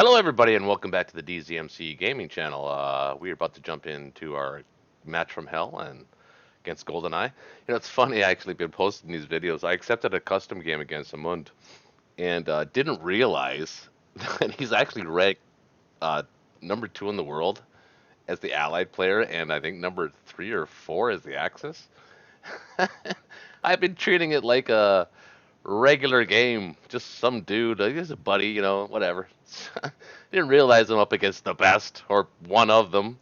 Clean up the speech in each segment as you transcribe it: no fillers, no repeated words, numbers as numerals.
Hello, everybody, and welcome back to the DZMC Gaming Channel. We are about to jump into our match from hell and against Goldeneye. It's funny. I actually been posting these videos. I accepted a custom game against Amund and didn't realize that he's actually ranked uh, number 2 in the world as the allied player, and I think number 3 or 4 as the Axis. I've been treating it like a regular game, just some dude, he's a buddy, whatever. Didn't realize I'm up against the best or one of them.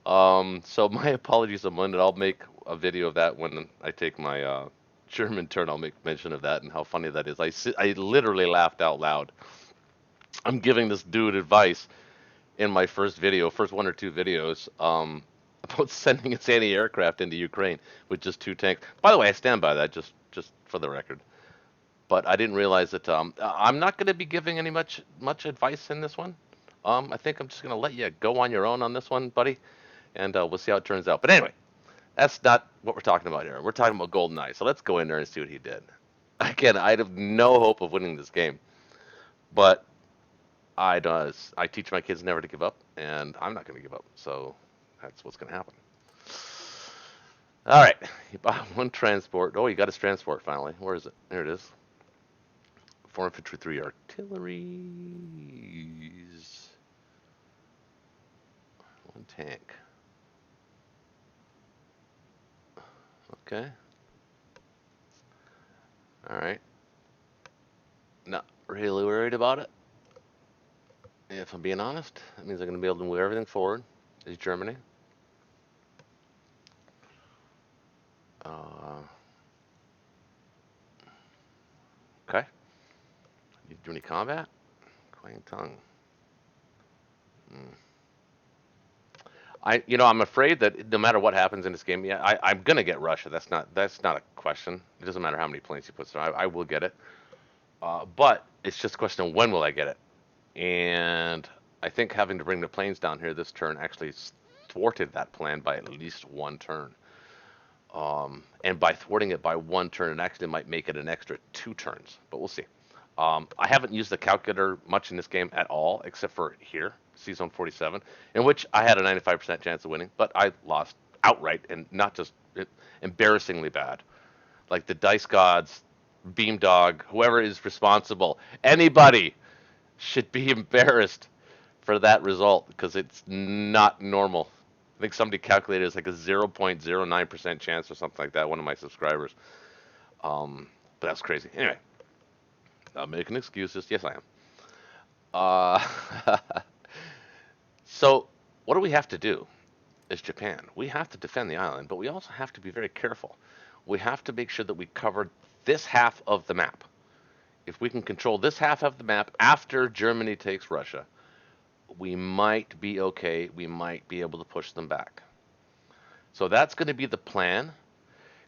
So my apologies on Monday. I'll make a video of that when I take my German turn. I'll make mention of that and how funny that is. I literally laughed out loud. I'm giving this dude advice in my first video, first one or two videos, about sending its anti-aircraft into Ukraine with just 2 tanks. By the way, I stand by that, just for the record. But I didn't realize that I'm not going to be giving any much advice in this one. I think I'm just going to let you go on your own on this one, buddy, and we'll see how it turns out. But anyway, that's not what we're talking about here. We're talking about Goldeneye. So let's go in there and see what he did. Again, I have no hope of winning this game, but I teach my kids never to give up, and I'm not going to give up. So that's what's going to happen. All right, you bought one transport. Oh, you got his transport finally. Where is it? There it is. 4 infantry, 3 artilleries, 1 tank. Okay. All right. Not really worried about it. If I'm being honest, that means I'm going to be able to move everything forward. Is Germany. Uh, okay. You do any combat? Quang Tongue. Mm. I'm afraid that no matter what happens in this game, yeah, I'm gonna get Russia. That's not a question. It doesn't matter how many planes he puts there. I will get it. But it's just a question of when will I get it. And I think having to bring the planes down here this turn actually thwarted that plan by at least 1 turn. And by thwarting it by 1 turn, it actually might make it an extra 2 turns, but we'll see. I haven't used the calculator much in this game at all, except for here, C-Zone 47, in which I had a 95% chance of winning, but I lost outright and not just embarrassingly bad. Like the dice gods, Beam Dog, whoever is responsible, anybody should be embarrassed for that result because it's not normal. I think somebody calculated it's like a 0.09% chance or something like that, one of my subscribers. But that's crazy. Anyway, not making excuses. Yes, I am. Uh, so, what do we have to do as Japan? We have to defend the island, but we also have to be very careful. We have to make sure that we cover this half of the map. If we can control this half of the map after Germany takes Russia, we might be okay. We might be able to push them back. So that's going to be the plan.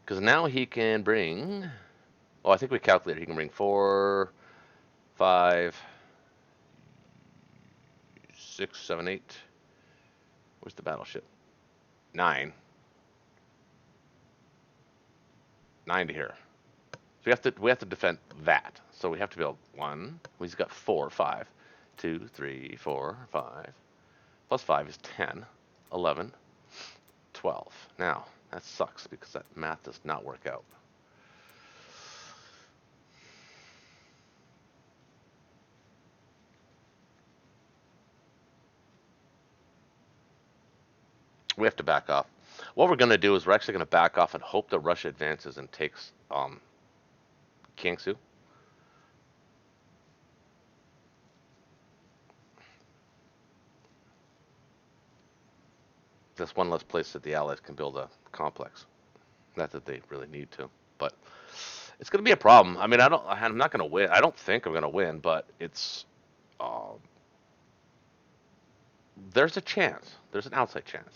Because now he can bring. Oh, I think we calculated he can bring 4, 5, 6, 7, 8. Where's the battleship? 9. 9 to here. So we have to defend that. So we have to build 1. Well, he's got 4, 5. 2, 3, 4, 5. Plus 5 is 10, 11, 12. Now, that sucks because that math does not work out. We have to back off. What we're going to do is we're actually going to back off and hope that Russia advances and takes Kiangsu. That's one less place that the Allies can build a complex. Not that they really need to, but it's going to be a problem. I mean, I'm not going to win. I don't think I'm going to win, but uh, there's a chance. There's an outside chance.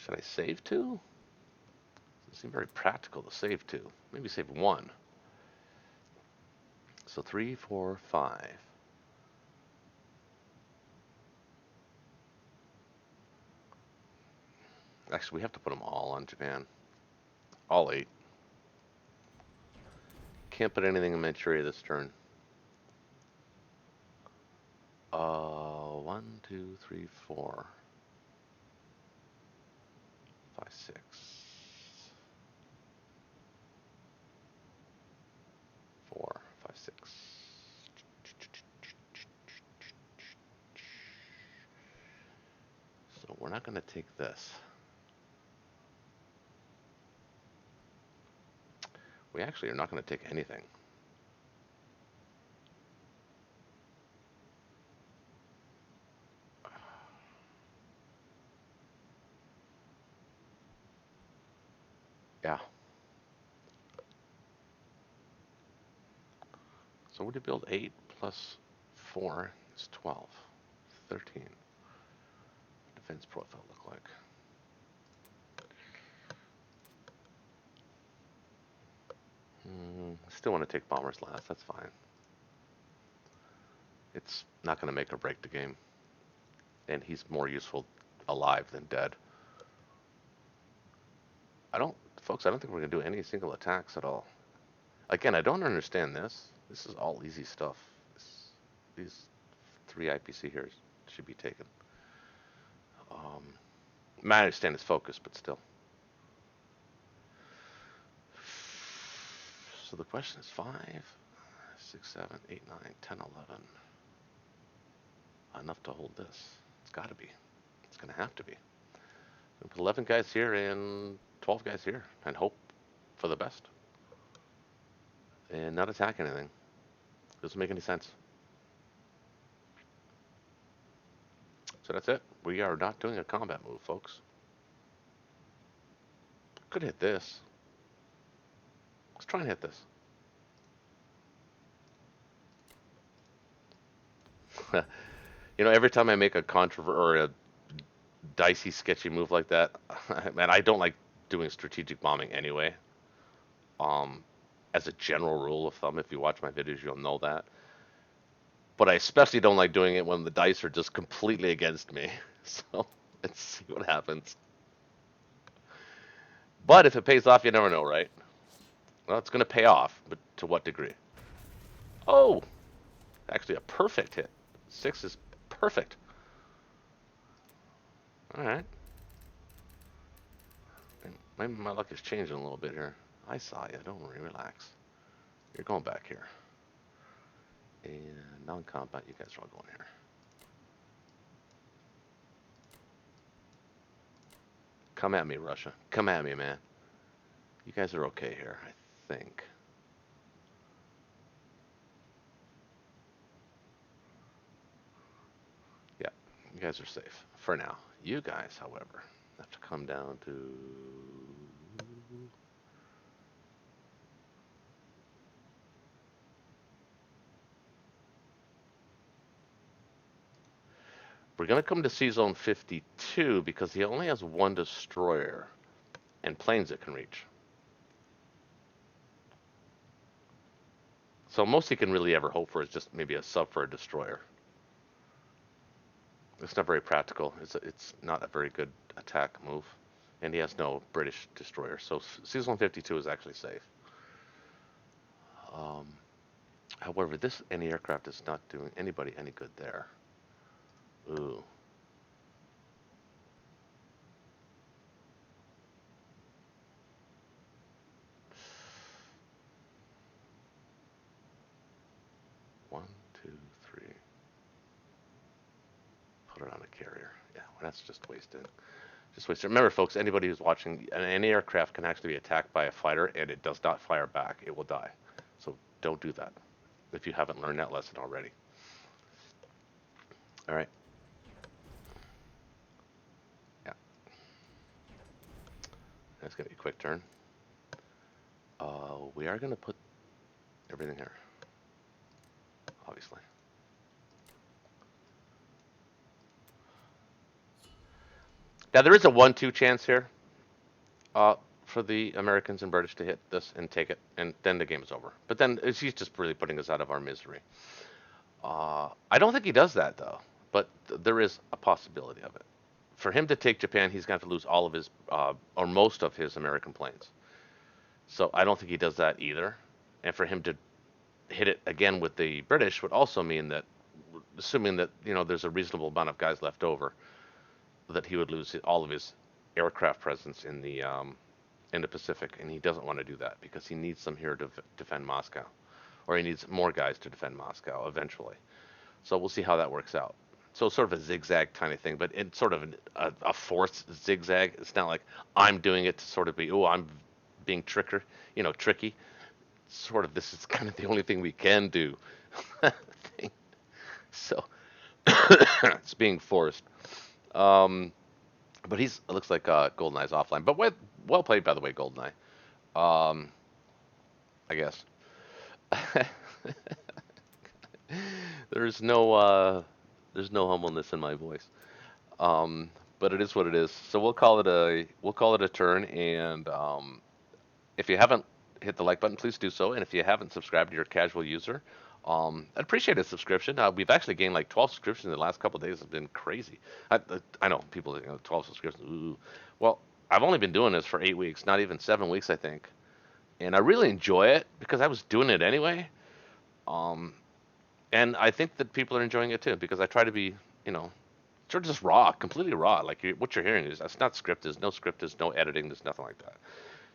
Should I save 2? Doesn't seem very practical to save 2. Maybe save 1. So 3, 4, 5. Actually, we have to put them all on Japan. All 8. Can't put anything in Manchuria this turn. One, two, three, four, five, six, four, five, six. So we're not going to take this. We actually are not going to take anything. Yeah. So what do you build? 8 plus 4 is 12. 13. Defense profile look like? I still want to take bombers last. That's fine. It's not going to make or break the game. And he's more useful alive than dead. Folks, I don't think we're going to do any single attacks at all. Again, I don't understand this. This is all easy stuff. These 3 IPC here should be taken. I understand his focus, but still. So the question is 5, 6, 7, 8, 9, 10, 11. Enough to hold this. It's got to be. It's going to have to be. We'll put 11 guys here and 12 guys here and hope for the best. And not attack anything. Doesn't make any sense. So that's it. We are not doing a combat move, folks. Could hit this. Let's try and hit this. Every time I make a or a dicey, sketchy move like that, man, I don't like doing strategic bombing anyway. As a general rule of thumb, if you watch my videos, you'll know that. But I especially don't like doing it when the dice are just completely against me. So let's see what happens. But if it pays off, you never know, right? Well, it's going to pay off, but to what degree? Oh, actually a perfect hit. 6 is perfect. All right. Maybe my luck is changing a little bit here. I saw you. Don't worry. Relax. You're going back here. And non-combat, you guys are all going here. Come at me, Russia. Come at me, man. You guys are okay here, I think. Yeah, you guys are safe for now. You guys, however, have to come down to... We're going to come to C-Zone 52 because he only has 1 destroyer and planes it can reach. So most he can really ever hope for is just maybe a sub for a destroyer. It's not very practical. It's not a very good attack move. And he has no British destroyer. So C-Zone 52 is actually safe. However, this anti-aircraft is not doing anybody any good there. Ooh. One, two, three. Put it on a carrier. Yeah, well, that's just wasted. Just wasted. Remember, folks, anybody who's watching, an anti-aircraft can actually be attacked by a fighter, and it does not fire back. It will die. So don't do that if you haven't learned that lesson already. All right. Yeah. That's going to be a quick turn. We are going to put everything here, obviously. Now, there is a 1-2 chance here for the Americans and British to hit this and take it, and then the game is over. But then he's just really putting us out of our misery. I don't think he does that, though, but there is a possibility of it. For him to take Japan, he's going to have to lose all of his, or most of his American planes. So I don't think he does that either. And for him to hit it again with the British would also mean that assuming that there's a reasonable amount of guys left over, that he would lose all of his aircraft presence in the Pacific, and he doesn't want to do that because he needs them here to defend Moscow, or he needs more guys to defend Moscow eventually. So we'll see how that works out. So sort of a zigzag kind of thing, but it's sort of a forced zigzag. It's not like I'm doing it to sort of be, oh, I'm being tricky. Sort of, this is kind of the only thing we can do. So it's being forced. Um, but it looks like Goldeneye's offline. But well played, by the way, Goldeneye. Um, I guess. There's no there's no humbleness in my voice. Um, but it is what it is. So we'll call it a turn. And if you haven't hit the like button, please do so. And if you haven't subscribed, you're a casual user. I'd appreciate a subscription. We've actually gained like 12 subscriptions in the last couple of days. It's been crazy. I know people, 12 subscriptions. Ooh. Well, I've only been doing this for 8 weeks, not even 7 weeks, I think. And I really enjoy it because I was doing it anyway. Um, and I think that people are enjoying it too because I try to be, you know, sort of just raw, completely raw. Like what you're hearing is that's not scripted. There's no script. There's no editing. There's nothing like that.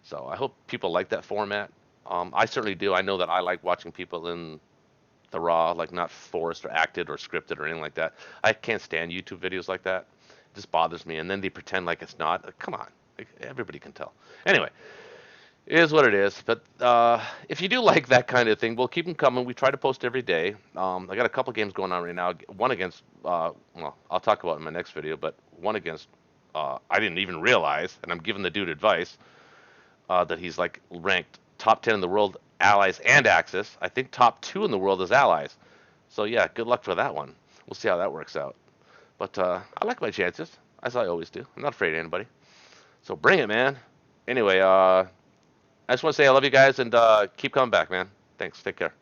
So I hope people like that format. I certainly do. I know that I like watching people in the raw, like not forced or acted or scripted or anything like that. I can't stand YouTube videos like that. It just bothers me. And then they pretend like it's not. Like, come on, like, everybody can tell. Anyway, it is what it is. But if you do like that kind of thing, we'll keep them coming. We try to post every day. I got a couple games going on right now. One against, well, I'll talk about it in my next video, but one against, I didn't even realize, and I'm giving the dude advice, that he's like ranked top 10 in the world, allies and Axis. I think top 2 in the world is allies. So yeah, good luck for that one. We'll see how that works out. But I like my chances, as I always do. I'm not afraid of anybody. So bring it, man. Anyway, I just want to say I love you guys and keep coming back, man. Thanks. Take care.